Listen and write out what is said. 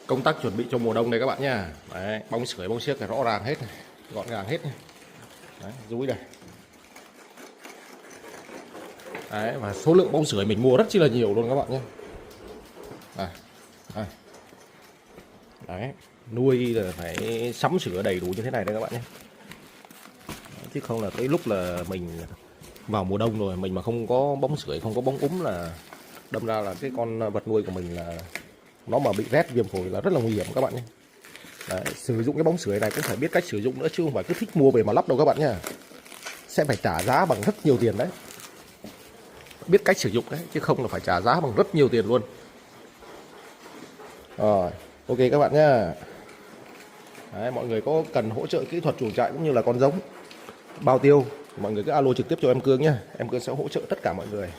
Công tác chuẩn bị cho mùa đông đây các bạn nha. Đấy, bóng sưởi bóng xiếc rõ ràng hết này, gọn gàng hết này. Đấy, dúi đây. Đấy, và số lượng bóng sưởi mình mua rất chi là nhiều luôn các bạn nhé. À. Đấy, nuôi là phải sắm sửa đầy đủ như thế này đây các bạn nhé. Chứ không là tới lúc là mình vào mùa đông rồi mình mà không có bóng sưởi, không có bóng úng là đâm ra là cái con vật nuôi của mình là nó mà bị rét viêm phổi là rất là nguy hiểm các bạn nhé. Đấy, sử dụng cái bóng sưởi này cũng phải biết cách sử dụng nữa, chứ không phải cứ thích mua về mà lắp đâu các bạn nhé. Sẽ phải trả giá bằng rất nhiều tiền đấy. Biết cách sử dụng đấy, chứ không là phải trả giá bằng rất nhiều tiền luôn. Rồi, ok các bạn nhé. Đấy, mọi người có cần hỗ trợ kỹ thuật chuồng trại cũng như là con giống, bao tiêu, mọi người cứ alo trực tiếp cho em Cương nhé. Em Cương sẽ hỗ trợ tất cả mọi người.